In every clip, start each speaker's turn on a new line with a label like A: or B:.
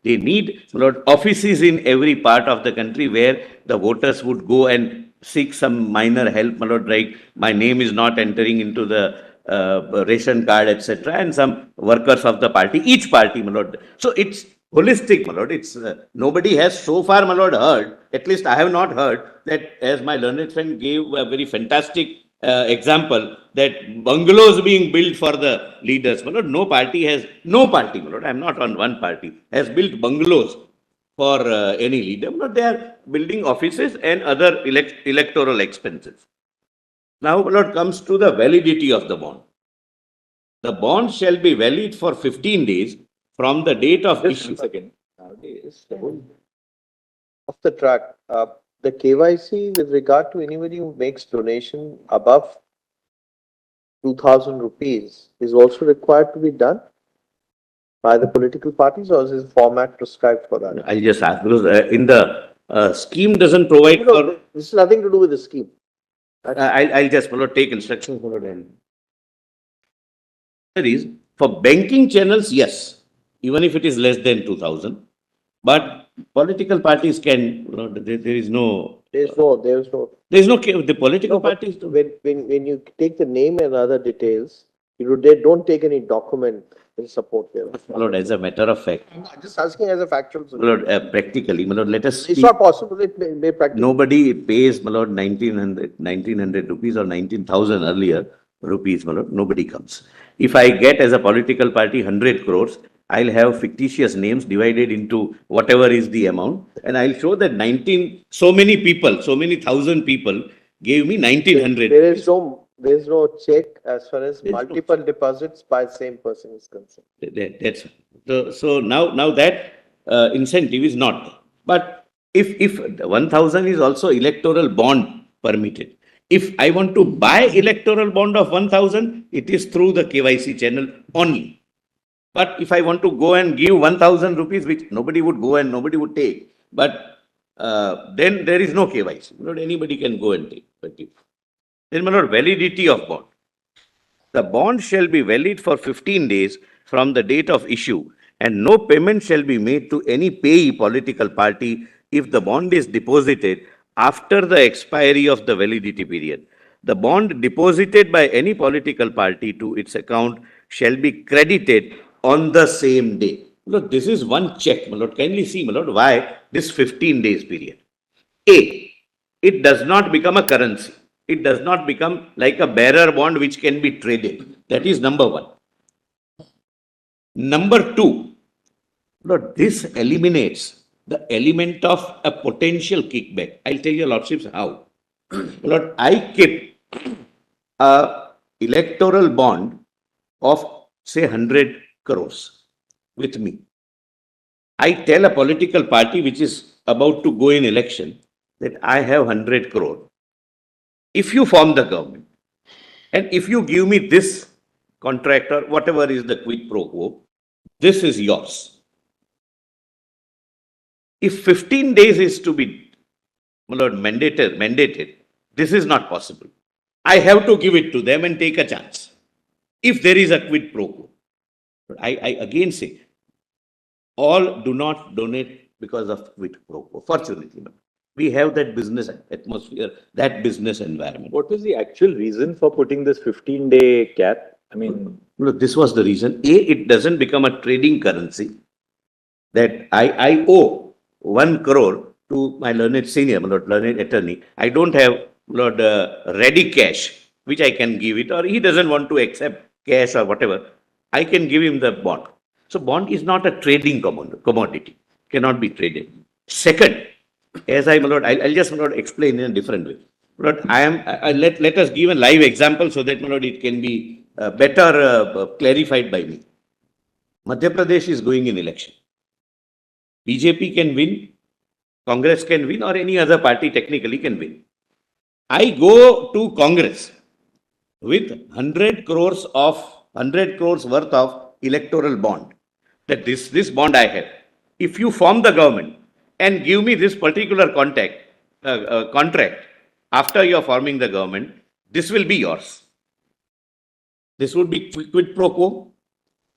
A: They need, my lord, offices in every part of the country where the voters would go and seek some minor help, my lord, like my name is not entering into the ration card, etc., and some workers of the party, each party, my lord. So it's holistic, my lord. It's nobody has so far, my lord, heard. At least I have not heard that, as my learned friend gave a very fantastic example, that bungalows being built for the leaders. My lord, no party, my lord. I'm not on one party has built bungalows for any leader. But they are building offices and other electoral expenses. Now, my lord, comes to the validity of the bond. The bond shall be valid for 15 days from the date of issue.
B: Again, nowadays, off the track, the KYC with regard to anybody who makes donation above 2,000 rupees is also required to be done by the political parties, or is this format prescribed for that?
A: I'll just ask because in the scheme doesn't provide
B: No,
A: for.
B: this is nothing to do with the scheme.
A: I'll just take instructions for it. Is for banking channels, yes, even if it is less than 2,000, but political parties can, there is no, the political parties.
B: When you take the name and other details, they don't take any document in support there.
A: Lord, as a matter of fact,
B: I'm just asking as a factual solution.
A: Lord, practically, my lord, let us
B: It's
A: speak.
B: not possible. It may practically.
A: Nobody pays, my lord, 1900 rupees or 19,000 earlier rupees, my lord. Nobody comes. If I get as a political party 100 crores, I'll have fictitious names divided into whatever is the amount, and I'll show that so many people, so many thousand people gave me 1900.
B: There is no check as far as multiple deposits by same person is concerned.
A: That's so now that incentive is not there. But if 1,000 is also electoral bond permitted, if I want to buy electoral bond of 1,000, it is through the KYC channel only. But if I want to go and give 1,000 rupees, which nobody would go and nobody would take, but then there is no KYC. Not anybody can go and take. But then, my lord, validity of bond. The bond shall be valid for 15 days from the date of issue, and no payment shall be made to any payee political party if the bond is deposited after the expiry of the validity period. The bond deposited by any political party to its account shall be credited on the same day. Look, this is one check, my lord. Kindly see, my lord, why this 15 days period. A, it does not become a currency. It does not become like a bearer bond which can be traded. That is number one. Number two, Lord, this eliminates the element of a potential kickback. I'll tell your lordships how. Lord, I keep a electoral bond of say 100 crores with me. I tell a political party which is about to go in election that I have 100 crore. If you form the government and if you give me this contract or whatever is the quid pro quo, this is yours. If 15 days is to be, my lord, mandated, this is not possible. I have to give it to them and take a chance. If there is a quid pro quo. I again say, all do not donate because of quid pro quo. Fortunately, we have that business atmosphere, that business environment.
C: What was the actual reason for putting this 15-day cap? I mean,
A: look, this was the reason. A, it doesn't become a trading currency that I owe 1 crore to my learned senior, my lord, learned attorney. I don't have, Lord, ready cash, which I can give it, or he doesn't want to accept cash or whatever. I can give him the bond. So bond is not a trading commodity, cannot be traded. Second, as my lord, I'll just, my lord, explain in a different way. Lord, let us give a live example so that, my lord, it can be better clarified by me. Madhya Pradesh is going in election. BJP can win, Congress can win, or any other party technically can win. I go to Congress with 100 crores worth of electoral bond. That this bond I have. If you form the government and give me this particular contract after you are forming the government, this will be yours. This would be quid pro quo.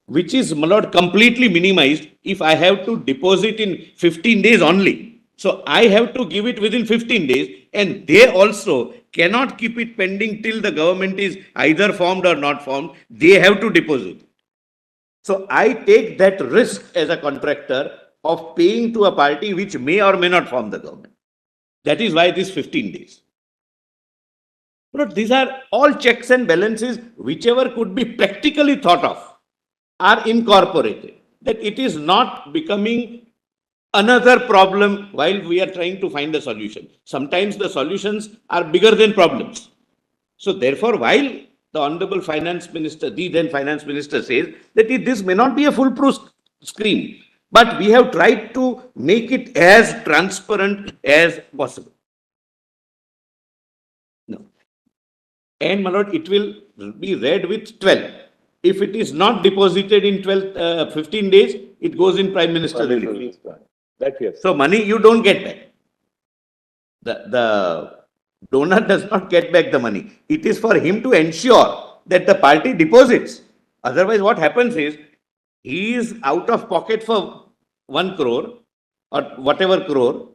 A: which is, my lord, completely minimized if I have to deposit in 15 days only. So I have to give it within 15 days, and they also cannot keep it pending till the government is either formed or not formed. They have to deposit. So I take that risk as a contractor of paying to a party which may or may not form the government. That is why this 15 days. But these are all checks and balances, whichever could be practically thought of, are incorporated. That it is not becoming another problem while we are trying to find a solution. Sometimes the solutions are bigger than problems. So therefore, while the Honorable Finance Minister, the then Finance Minister says that this may not be a foolproof scheme, but we have tried to make it as transparent as possible. No. And, my lord, it will be read with 12. If it is not deposited in 15 days, it goes in Prime Minister relief.
C: That we have.
A: So money you don't get back. The donor does not get back the money. It is for him to ensure that the party deposits. Otherwise, what happens is he is out of pocket for 1 crore or whatever crore.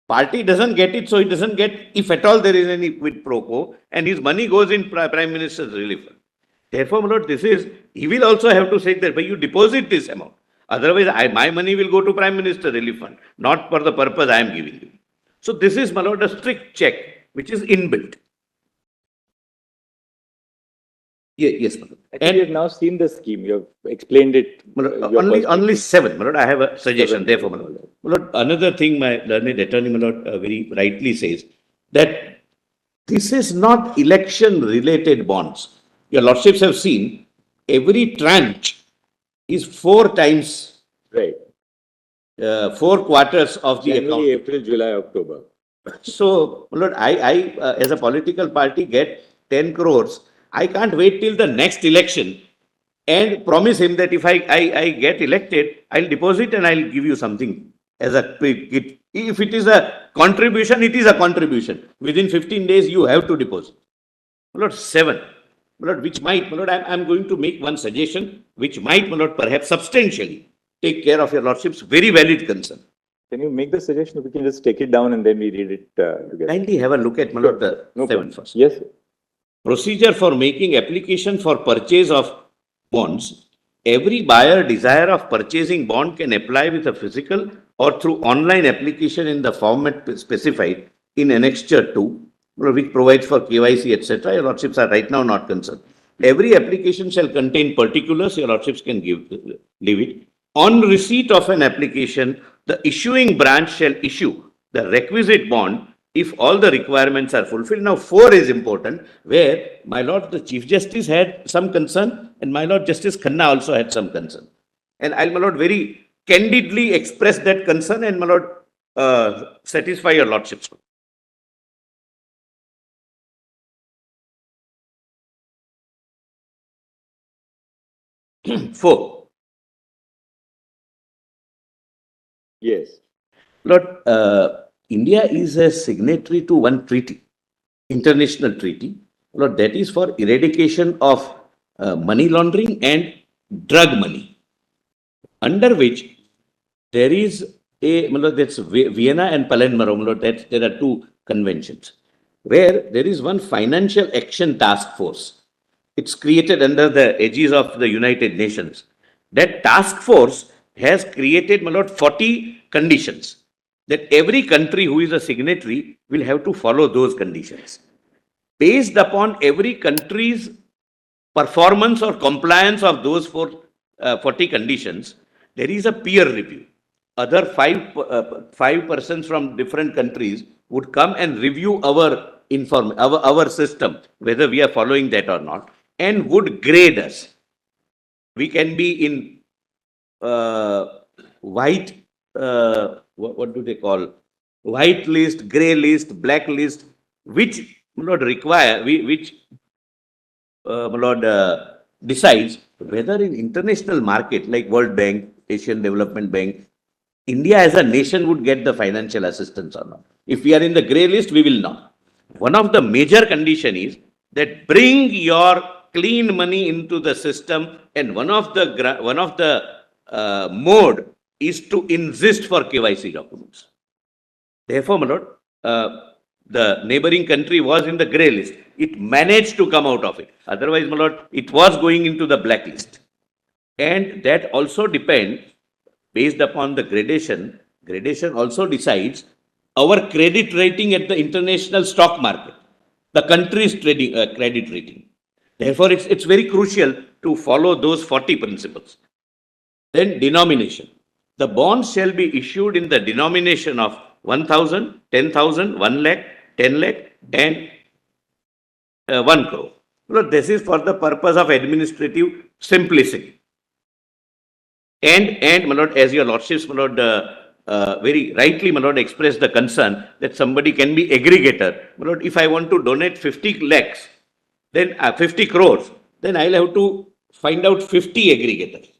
A: Party doesn't get it, so he doesn't get, if at all there is any quid pro quo, and his money goes in Prime Minister's relief fund. Therefore, my lord, he will also have to say that, but you deposit this amount. Otherwise, my money will go to Prime Minister relief fund, not for the purpose I am giving you. So this is, my lord, a strict check which is inbuilt. Yes, my lord.
C: And you have now seen the scheme. You have explained it.
A: Only 7, my lord. I have a suggestion. Therefore, my lord. My lord, another thing my learned attorney, my lord, very rightly says that this is not election-related bonds. Your lordships have seen every tranche is 4 times,
C: Right.
A: 4 quarters of the
C: January,
A: account.
C: April, July, October.
A: So, my lord, I as a political party get 10 crores. I can't wait till the next election and promise him that if I get elected, I'll deposit and I'll give you something as a gift. If it is a contribution, it is a contribution. Within 15 days, you have to deposit. My lord, 7. My lord, which might, my lord, I'm going to make one suggestion, which might, my lord, perhaps substantially take care of your lordship's very valid concern.
C: Can you make the suggestion? We can just take it down and then we read it together.
A: Kindly have a look at, my lord, the
C: No
A: 7
C: problem.
A: first.
C: Yes.
A: Procedure for making application for purchase of bonds. Every buyer desire of purchasing bond can apply with a physical or through online application in the format specified in Annexure 2, which provides for KYC, etc. Your lordships are right now not concerned. Every application shall contain particulars. Your lordships can leave it. On receipt of an application, the issuing branch shall issue the requisite bond if all the requirements are fulfilled. Now, 4 is important, where, my lord, the Chief Justice had some concern, and my lord, Justice Khanna also had some concern. And I'll, my lord, very candidly express that concern and, my lord, satisfy your lordships. 4.
C: Yes.
A: Lord, India is a signatory to one treaty, international treaty. Lord, that is for eradication of money laundering and drug money, under which there is a, that's Vienna and Palermo, that there are 2 conventions, where there is one financial action task force. It's created under the aegis of the United Nations. That task force has created, my lord, 40 conditions that every country who is a signatory will have to follow those conditions. Based upon every country's performance or compliance of those 40 conditions, there is a peer review. Other 5 persons from different countries would come and review our system, whether we are following that or not, and would grade us. We can be in white, what do they call? White list, grey list, black list, which, my lord, my lord, decides whether in international market like World Bank, Asian Development Bank, India as a nation would get the financial assistance or not. If we are in the grey list, we will not. One of the major condition is that bring your clean money into the system, and one of the mode is to insist for KYC documents. Therefore, my lord, the neighboring country was in the grey list. It managed to come out of it. Otherwise, my lord, it was going into the blacklist. And that also depends, based upon the gradation. Gradation also decides our credit rating at the international stock market, the country's trading credit rating. Therefore, it's very crucial to follow those 40 principles. Then denomination. The bonds shall be issued in the denomination of 1,000, 10,000, 1 lakh, 10 lakh, and 1 crore. Well, this is for the purpose of administrative simplicity. And my lord, as your lordships, my lord, very rightly, my lord, expressed the concern that somebody can be aggregator. My lord, if I want to donate 50 lakhs, then 50 crores, then I'll have to find out 50 aggregators.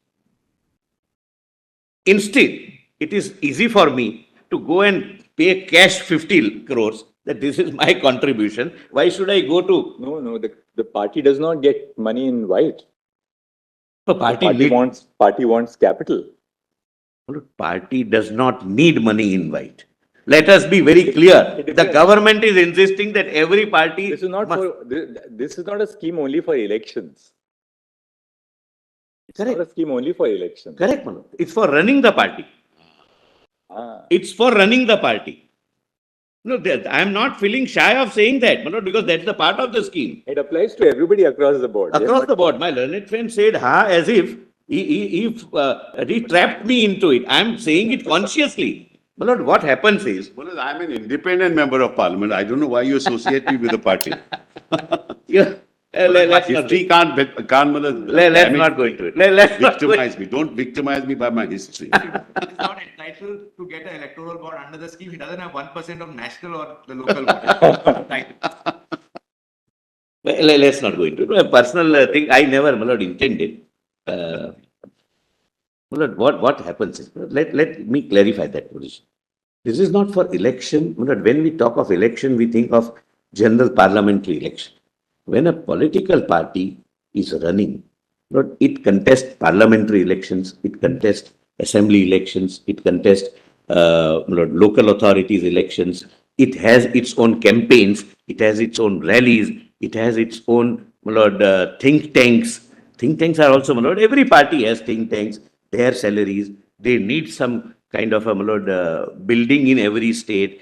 A: Instead, it is easy for me to go and pay cash 50 crores, that this is my contribution. Why should I go to
C: No, the party does not get money in white.
A: a
C: Party wants capital.
A: Party does not need money in white. Let us be very clear. The government is insisting that every party.
C: This is not this is not a scheme only for elections. It's
A: Correct.
C: not a scheme only for elections.
A: Correct, Manoj. It's for running the party. It's for running the party. No, I am not feeling shy of saying that, Manoj, because that's the part of the scheme.
C: It applies to everybody across the board.
A: Across the board. My learned friend said, as if he trapped me into it. I am saying it consciously. Manoj, what happens is.
D: Well, I'm an independent member of parliament. I don't know why you associate me with the party.
A: Yeah.
D: History can't
A: Let's not go into it. Let's not go
D: victimize me. Don't victimize me by my history.
E: He's not entitled to get an electoral bond under the scheme. He doesn't have 1% of national or the local vote. Right.
A: Well, let's not go into it. A personal thing, I never, my lord, intended. My lord, what happens is, let me clarify that position. This is not for election. My lord, when we talk of election, we think of general parliamentary election. When a political party is running, my lord, it contests parliamentary elections, it contests assembly elections, it contests my lord, local authorities elections. It has its own campaigns, it has its own rallies, it has its own, my lord, think tanks. Think tanks are also, my lord, every party has think tanks, their salaries, they need some kind of a, my lord, building in every state.